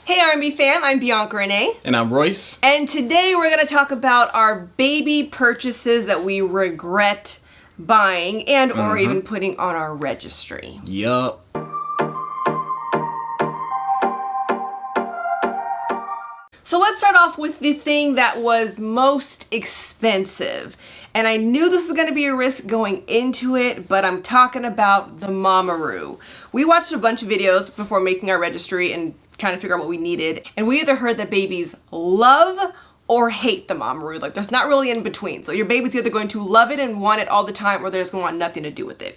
Hey R&B fam, I'm Bianca Renee. And I'm Royce. And today we're going to talk about our baby purchases that we regret buying and or even putting on our registry. Yup. So let's start off with the thing that was most expensive. And I knew this was going to be a risk going into it, but I'm talking about the Mamaroo. We watched a bunch of videos before making our registry and trying to figure out what we needed. And we either heard that babies love or hate the Mamaroo. Like there's not really in between. So your baby's either going to love it and want it all the time or they're just going to want nothing to do with it.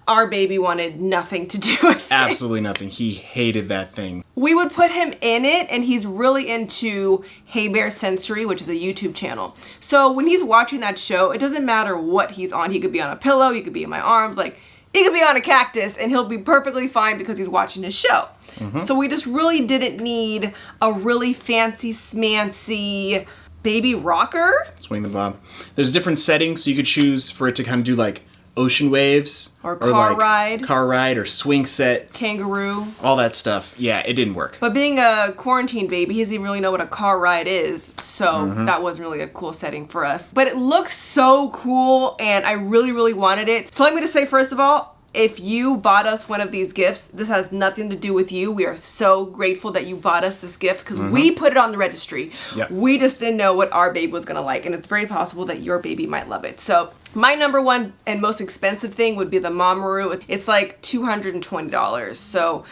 Our baby wanted nothing to do with it. Absolutely nothing. He hated that thing. We would put him in it and he's really into Hey Bear Sensory, which is a YouTube channel. So when he's watching that show, it doesn't matter what he's on. He could be on a pillow, he could be in my arms, like he could be on a cactus and he'll be perfectly fine because he's watching his show. So we just really didn't need a really fancy smancy baby rocker. Swing the bob. There's different settings so you could choose for it to kind of do like ocean waves or car ride or swing set, kangaroo, all that stuff. Yeah, it didn't work. But being a quarantine baby, he doesn't even really know what a car ride is, so that wasn't really a cool setting for us. But it looks so cool and I really wanted it. So let me just say, first of all, if you bought us one of these gifts, this has nothing to do with you. We are so grateful that you bought us this gift because we put it on the registry. Yep. We just didn't know what our baby was gonna like, and it's very possible that your baby might love it. So my number one and most expensive thing would be the Mamaroo. It's like $220. So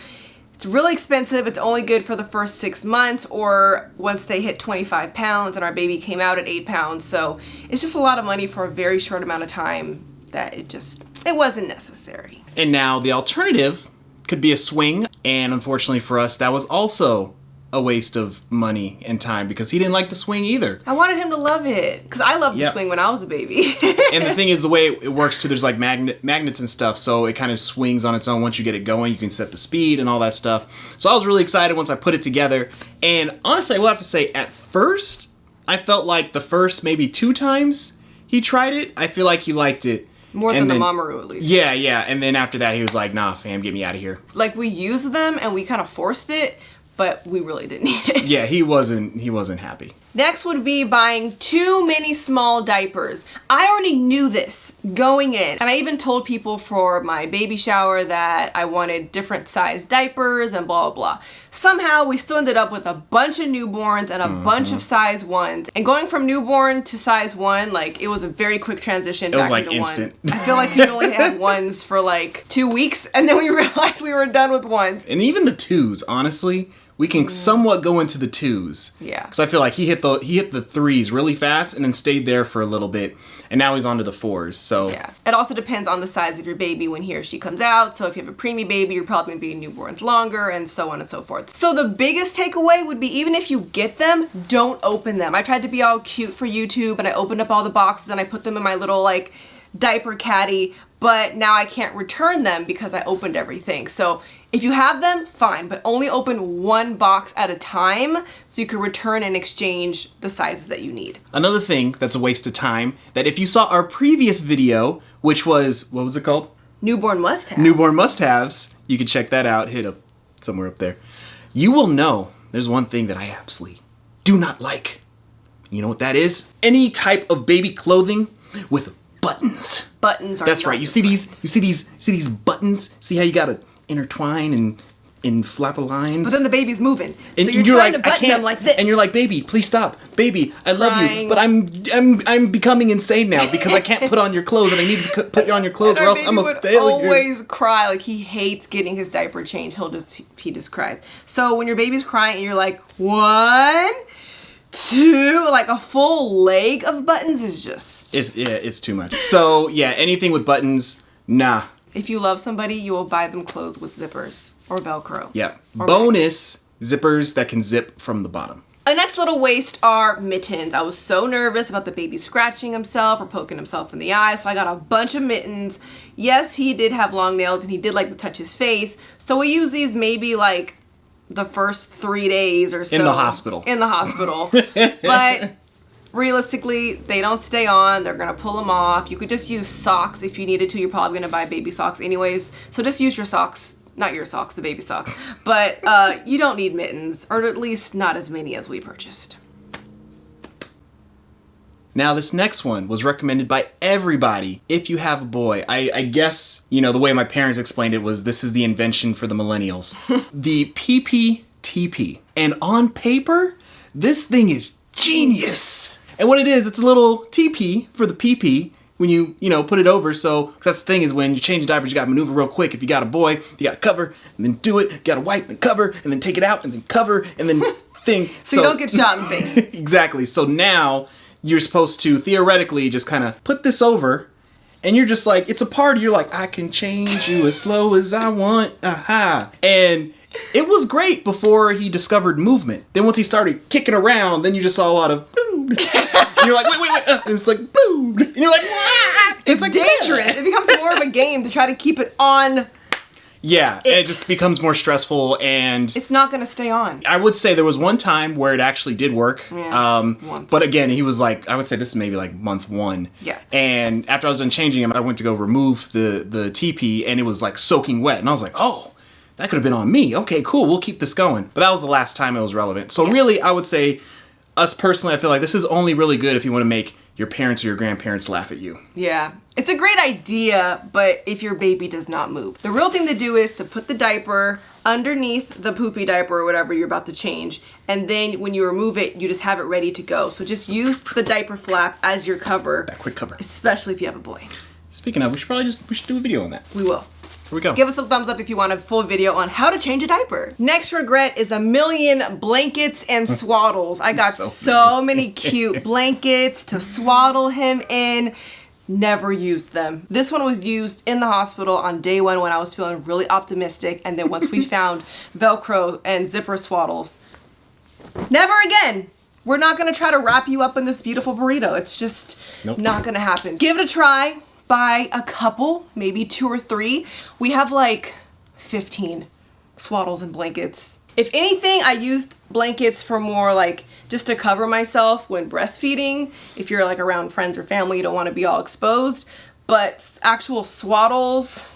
it's really expensive. It's only good for the first 6 months or once they hit 25 pounds, and our baby came out at 8 pounds. So it's just a lot of money for a very short amount of time that it wasn't necessary. And now the alternative could be a swing. And unfortunately for us, that was also a waste of money and time because he didn't like the swing either. I wanted him to love it because I loved the swing when I was a baby. And the thing is, the way it works too, there's like magnets and stuff, so it kind of swings on its own. Once you get it going, you can set the speed and all that stuff. So I was really excited once I put it together. And honestly, I will have to say, at first, I felt like the first maybe 2 times he tried it, I feel like he liked it. More than the Mamaroo, at least. Yeah. And then after that, he was like, nah, fam, get me out of here. Like, we used them and we kind of forced it, but we really didn't need it. Yeah, he wasn't happy. Next would be buying too many small diapers. I already knew this going in. And I even told people for my baby shower that I wanted different size diapers and blah, blah, blah. Somehow we still ended up with a bunch of newborns and a bunch of size 1s. And going from newborn to size 1, like it was a very quick transition back into instant. 1. I feel like we only had 1s for like 2 weeks and then we realized we were done with 1s. And even the 2s, honestly, we can somewhat go into the 2s. Yeah. Because I feel like he hit the 3s really fast and then stayed there for a little bit. And now he's on to the 4s, so. Yeah. It also depends on the size of your baby when he or she comes out. So if you have a preemie baby, you're probably gonna be in newborns longer and so on and so forth. So the biggest takeaway would be, even if you get them, don't open them. I tried to be all cute for YouTube and I opened up all the boxes and I put them in my little like diaper caddy, but now I can't return them because I opened everything. So if you have them, fine, but only open 1 box at a time so you can return and exchange the sizes that you need. Another thing that's a waste of time, that if you saw our previous video, which was, what was it called? Newborn must-haves. Newborn must-haves. You can check that out. Hit up somewhere up there. You will know there's one thing that I absolutely do not like. You know what that is? Any type of baby clothing with buttons. Buttons are That's right. You see these buttons? See how you gotta intertwine and flap a lines? But then the baby's moving. And so you're trying to button them like this. And you're like, baby, please stop. Baby, I love you, but I'm becoming insane now because I can't put on your clothes and I need to put you on your clothes or else I'm a failure. He always cry. Like, he hates getting his diaper changed. He just cries. So when your baby's crying and you're like, 1, 2, like a full leg of buttons is just... It's too much. So yeah, anything with buttons, nah. If you love somebody, you will buy them clothes with zippers or Velcro. Yeah. Bonus, zippers that can zip from the bottom. A next little waste are mittens. I was so nervous about the baby scratching himself or poking himself in the eye, so I got a bunch of mittens. Yes, he did have long nails and he did like to touch his face, so we use these maybe like the first 3 days or so. In the hospital. But realistically, they don't stay on. They're gonna pull them off. You could just use socks if you needed to. You're probably gonna buy baby socks anyways. So just use your socks Not your socks, the baby socks. But you don't need mittens, or at least not as many as we purchased. Now, this next one was recommended by everybody if you have a boy. I guess, you know, the way my parents explained it was this is the invention for the millennials. The PPTP. And on paper, this thing is genius. And what it is, it's a little TP for the PP when you put it over. So that's the thing is when you change diapers, you got to maneuver real quick. If you got a boy, you got to cover and then do it. You got to wipe and cover and then take it out and then cover and then thing. So you don't get shot in the face. Exactly. So now you're supposed to theoretically just kind of put this over and you're just like, it's a party. You're like, I can change you as slow as I want. Aha. And it was great before he discovered movement. Then once he started kicking around, then you just saw a lot of boom. And you're like, wait. And it's like boom. And you're like, wah! It's like dangerous. It becomes more of a game to try to keep it on. Yeah, it just becomes more stressful and it's not going to stay on. I would say there was one time where it actually did work. Yeah, once. But again, he was like, I would say this is maybe like month 1. Yeah. And after I was done changing him, I went to go remove the TP and it was like soaking wet. And I was like, oh, that could have been on me. Okay, cool. We'll keep this going. But that was the last time it was relevant. So really, I would say, us personally, I feel like this is only really good if you want to make your parents or your grandparents laugh at you. Yeah. It's a great idea, but if your baby does not move. The real thing to do is to put the diaper underneath the poopy diaper or whatever you're about to change. And then when you remove it, you just have it ready to go. So just use the diaper flap as your cover. That quick cover. Especially if you have a boy. Speaking of, we should do a video on that. We will. Here we go. Give us a thumbs up if you want a full video on how to change a diaper. Next regret is 1,000,000 blankets and swaddles. I got so many cute blankets to swaddle him in. Never used them. This one was used in the hospital on day 1 when I was feeling really optimistic. And then once we found Velcro and zipper swaddles, never again. We're not gonna try to wrap you up in this beautiful burrito. It's just not gonna happen. Give it a try. Buy a couple, maybe 2 or 3. We have like 15 swaddles and blankets. If anything, I used blankets for more like just to cover myself when breastfeeding. If you're like around friends or family, you don't want to be all exposed. But actual swaddles,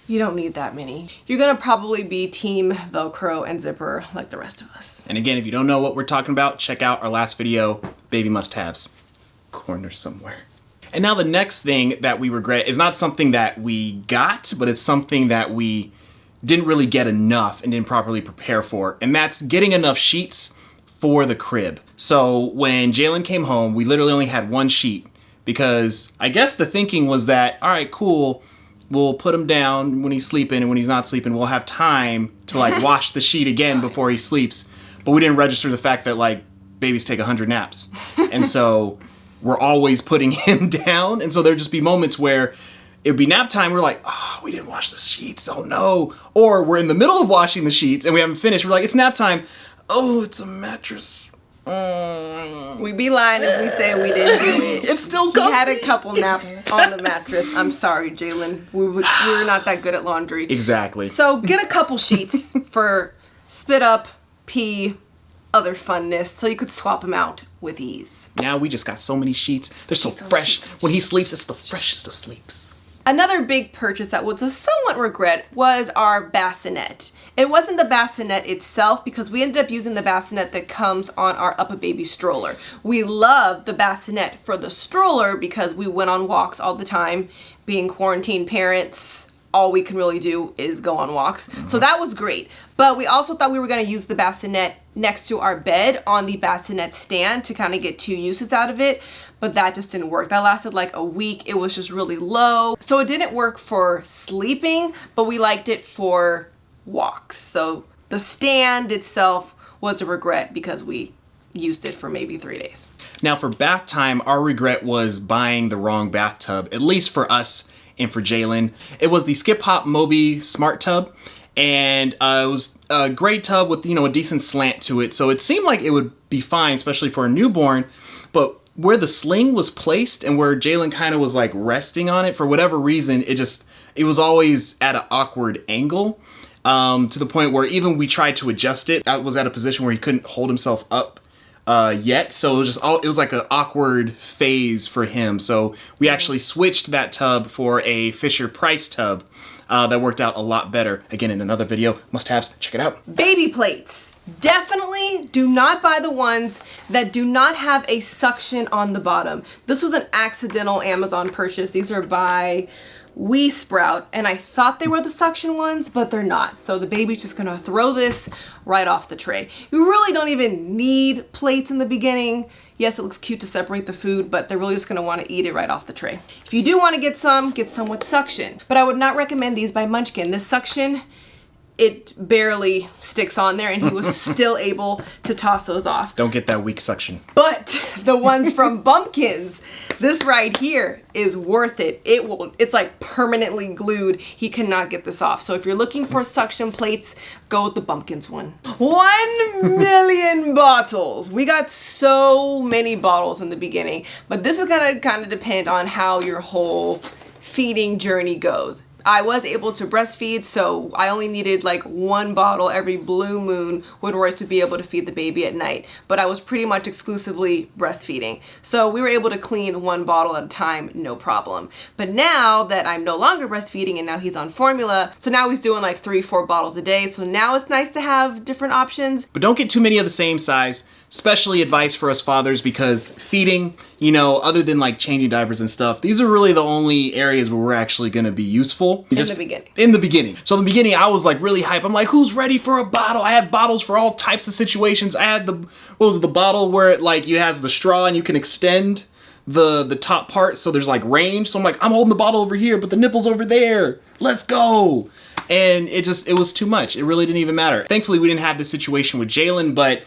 you don't need that many. You're gonna probably be team Velcro and zipper like the rest of us. And again, if you don't know what we're talking about, check out our last video, Baby Must-Haves. Corner somewhere. And now the next thing that we regret is not something that we got, but it's something that we didn't really get enough and didn't properly prepare for. And that's getting enough sheets for the crib. So when Jalen came home, we literally only had 1 sheet because I guess the thinking was that, all right, cool, we'll put him down when he's sleeping and when he's not sleeping, we'll have time to like wash the sheet again before he sleeps. But we didn't register the fact that like babies take 100 naps. And so we're always putting him down. And so there'd just be moments where it'd be nap time. We're like, oh, we didn't wash the sheets. Oh no. Or we're in the middle of washing the sheets and we haven't finished. We're like, it's nap time. Oh, it's a mattress. We'd be lying if we say we didn't do it. It's still comfy. He had a couple naps on the mattress. I'm sorry, Jalen. We're not that good at laundry. Exactly. So get a couple sheets for spit up, pee, other funness, so you could swap them out with ease. Now we just got so many sheets. They're so fresh. When he sleeps, it's the freshest of sleeps. Another big purchase that was a somewhat regret was our bassinet. It wasn't the bassinet itself because we ended up using the bassinet that comes on our Up a Baby stroller. We love the bassinet for the stroller because we went on walks all the time. Being quarantine parents, all we can really do is go on walks. So that was great. But we also thought we were gonna use the bassinet next to our bed on the bassinet stand to kind of get 2 uses out of it. But that just didn't work. That lasted like a week. It was just really low. So it didn't work for sleeping, but we liked it for walks. So the stand itself was a regret because we used it for maybe 3 days. Now for bath time, our regret was buying the wrong bathtub, at least for us and for Jalen. It was the Skip Hop Moby Smart Tub. And it was a great tub with, you know, a decent slant to it. So it seemed like it would be fine, especially for a newborn. But where the sling was placed and where Jalen kind of was like resting on it, for whatever reason, it was always at an awkward angle. To the point where even we tried to adjust it, I was at a position where he couldn't hold himself up yet. So it was like an awkward phase for him. So we actually switched that tub for a Fisher Price tub. that worked out a lot better. Again, in another video, must-haves, check it out. Baby plates. Definitely do not buy the ones that do not have a suction on the bottom. This was an accidental Amazon purchase. These are by We Sprout, and I thought they were the suction ones, but they're not. So the baby's just gonna throw this right off the tray. You really don't even need plates in the beginning. Yes, it looks cute to separate the food, but they're really just gonna wanna eat it right off the tray. If you do wanna get some with suction. But I would not recommend these by Munchkin. This suction, it barely sticks on there, and he was still able to toss those off. Don't get that weak suction. But the ones from Bumpkins, this right here is worth it. It's like permanently glued. He cannot get this off. So if you're looking for suction plates, go with the Bumpkins one. 1 million bottles. We got so many bottles in the beginning, but this is gonna kind of depend on how your whole feeding journey goes. I was able to breastfeed, so I only needed like 1 bottle every blue moon when Royce would be able to feed the baby at night. But I was pretty much exclusively breastfeeding. So we were able to clean 1 bottle at a time, no problem. But now that I'm no longer breastfeeding and now he's on formula, so now he's doing like 3-4 bottles a day. So now it's nice to have different options. But don't get too many of the same size. Especially advice for us fathers, because feeding, you know, other than like changing diapers and stuff, these are really the only areas where we're actually going to be useful. In the beginning. In the beginning. So in the beginning, I was like really hype. I'm like, who's ready for a bottle? I had bottles for all types of situations. I had the bottle where it like you has the straw and you can extend the top part so there's like range. So I'm like, I'm holding the bottle over here, but the nipple's over there. Let's go. And it was too much. It really didn't even matter. Thankfully, we didn't have this situation with Jalen, but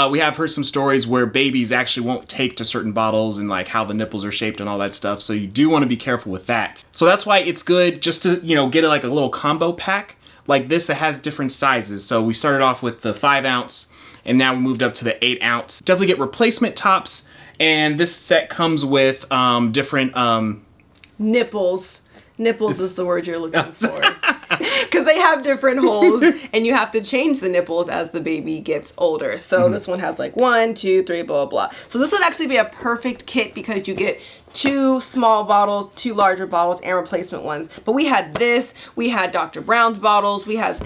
we have heard some stories where babies actually won't take to certain bottles and like how the nipples are shaped and all that stuff. So you do want to be careful with that. So that's why it's good just to, you know, get like a little combo pack like this that has different sizes. So we started off with the 5 ounce and now we moved up to the 8 ounce. Definitely get replacement tops. And this set comes with different nipples. Nipples is the word you're looking for. Because they have different holes and you have to change the nipples as the baby gets older. So this one has like 1, 2, 3, blah, blah, blah. So this would actually be a perfect kit because you get 2 small bottles, 2 larger bottles, and replacement ones. But we had this, we had Dr. Brown's bottles, we had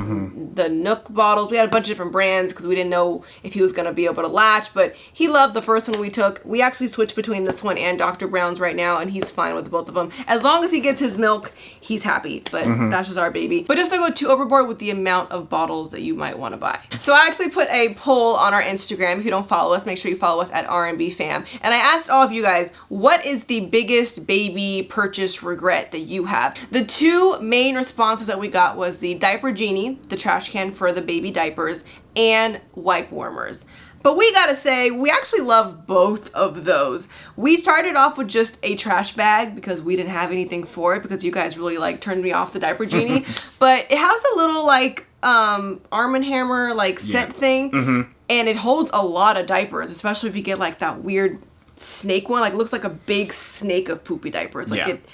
the Nook bottles, we had a bunch of different brands because we didn't know if he was going to be able to latch, but he loved the first one we took. We actually switched between this one and Dr. Brown's right now, and he's fine with both of them. As long as he gets his milk, he's happy, but that's just our baby. But just don't go too overboard with the amount of bottles that you might want to buy. So I actually put a poll on our Instagram. If you don't follow us, make sure you follow us at R&B Fam. And I asked all of you guys, what is the biggest baby purchase regret that you have? The 2 main responses that we got was the diaper genie, the trash can for the baby diapers, and wipe warmers. But we gotta say, we actually love both of those. We started off with just a trash bag because we didn't have anything for it because you guys really like turned me off the diaper genie. But it has a little like Arm & Hammer like scent thing, and it holds a lot of diapers, especially if you get like that weird snake one. Like it looks like a big snake of poopy diapers. Like it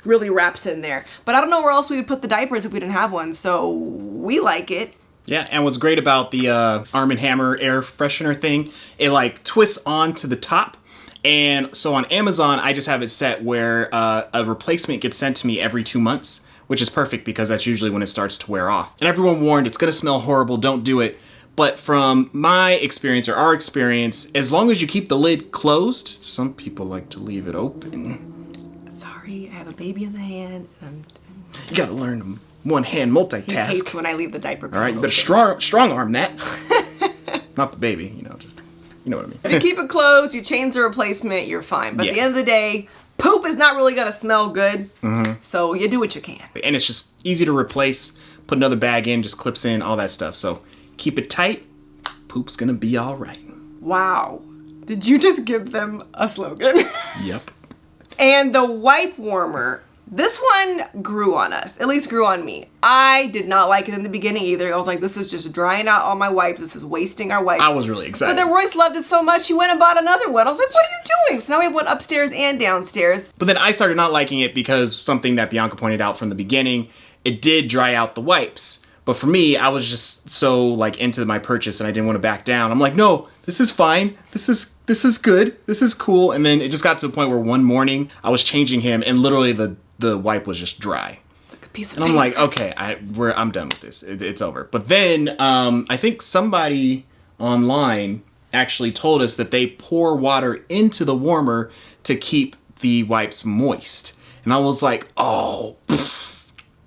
really wraps in there. But I don't know where else we would put the diapers if we didn't have one, so we like it. Yeah, and what's great about the Arm & Hammer air freshener thing, it like twists onto the top. And so on Amazon, I just have it set where a replacement gets sent to me every 2 months, which is perfect because that's usually when it starts to wear off. And everyone warned, it's gonna smell horrible, don't do it. But from my experience or our experience, as long as you keep the lid closed, some people like to leave it open. Sorry, I have a baby in the hand. You gotta learn to one-hand multitask. He hates when I leave the diaper. All right, you better strong arm that. Not the baby, you know, just, you know what I mean. If you keep it closed, you change the replacement, you're fine. But at the end of the day, poop is not really gonna smell good. So you do what you can. And it's just easy to replace, put another bag in, just clips in, all that stuff. So keep it tight, poop's gonna be all right. Wow. Did you just give them a slogan? Yep. And the wipe warmer, this one grew on us, at least grew on me. I did not like it in the beginning either. I was like, this is just drying out all my wipes. This is wasting our wipes. I was really excited. But then Royce loved it so much, he went and bought another one. I was like, what are you doing? So now we have one upstairs and downstairs. But then I started not liking it because something that Bianca pointed out from the beginning, it did dry out the wipes. But for me, I was just so like into my purchase and I didn't want to back down. I'm like, no, this is fine. This is good. This is cool. And then it just got to the point where one morning I was changing him and literally the wipe was just dry. a piece of And I'm like, okay, I'm done with this. It's over. But then I think somebody online actually told us that they pour water into the warmer to keep the wipes moist. And I was like, oh, pff,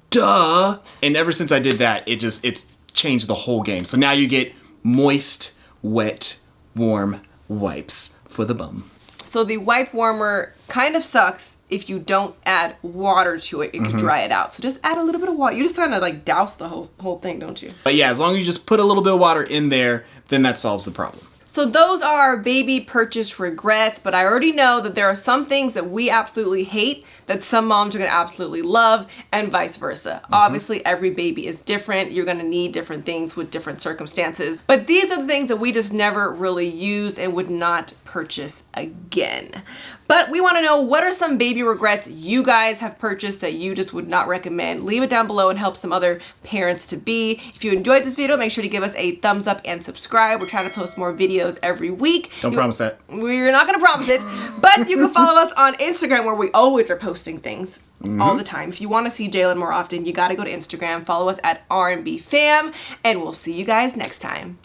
duh. And ever since I did that, it's changed the whole game. So now you get moist, wet, warm wipes for the bum. So the wipe warmer kind of sucks if you don't add water to it. It could dry it out. So just add a little bit of water. You just kind of like douse the whole thing, don't you? But yeah, as long as you just put a little bit of water in there, then that solves the problem. So those are our baby purchase regrets, but I already know that there are some things that we absolutely hate that some moms are gonna absolutely love, and vice versa. Obviously, every baby is different. You're gonna need different things with different circumstances, but these are the things that we just never really use and would not purchase again. But we wanna know, what are some baby regrets you guys have purchased that you just would not recommend? Leave it down below and help some other parents to be. If you enjoyed this video, make sure to give us a thumbs up and subscribe. We're trying to post more videos every week. Don't promise that. We're not gonna promise it, but you can follow us on Instagram, where we always are posting things all the time. If you wanna see Jalen more often, you gotta go to Instagram, follow us at R&B Fam, and we'll see you guys next time.